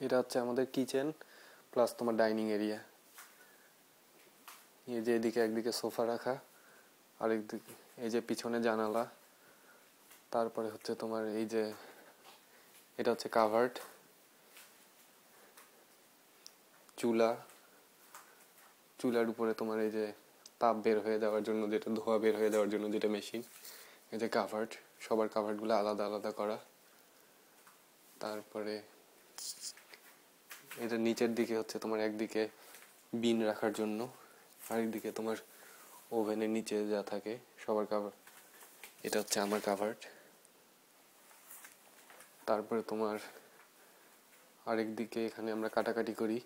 এটা হচ্ছে আমাদের কিচেন প্লাস তোমার ডাইনিং এরিয়া। এই যে এদিকে একদিকে সোফা রাখা, আরেক দিকে এই যে পিছনে জানালা। তারপরে হচ্ছে তোমার এই যে এটা হচ্ছে কাভার্ড, চুলার উপরে তোমার এই যে তাপ বের হয়ে যাওয়ার জন্য যেটা, ধোঁয়া বের হয়ে যাওয়ার জন্য যেটা মেশিন। এই যে কাভার্ড, সবার কাভার্ডগুলো আলাদা আলাদা করা। তারপরে এটা নিচের দিকে হচ্ছে তোমার একদিকে বিন রাখার জন্য, আরেকদিকে তোমার ওভেনের নিচে যা থাকে সবার কাভার। এটা হচ্ছে আমার কাভার্ড। তারপরে তোমার আরেক দিকে এখানে আমরা কাটাকাটি করি,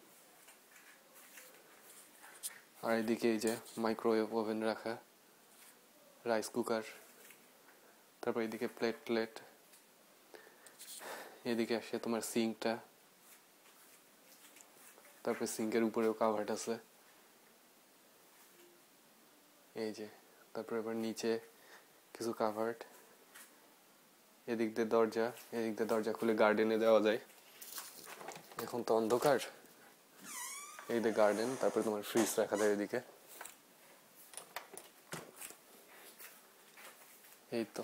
আর এদিকে এই যে মাইক্রোওয়েভ ওভেন রাখা, রাইস কুকার। তারপর এদিকে প্লেট। এদিকে আসে তোমার সিঙ্কটা, তারপরে সিঙ্কের উপরেও কাভার্ড আছে এই যে। তারপরে এবার নিচে কিছু কাভার্ড, এদিক দিয়ে দরজা খুলে গার্ডেনে দেওয়া যায়। এখন তো অন্ধকার, এই যে গার্ডেন। তারপরে তোমার ফ্রিজ রাখা যায় এদিকে। এই তো।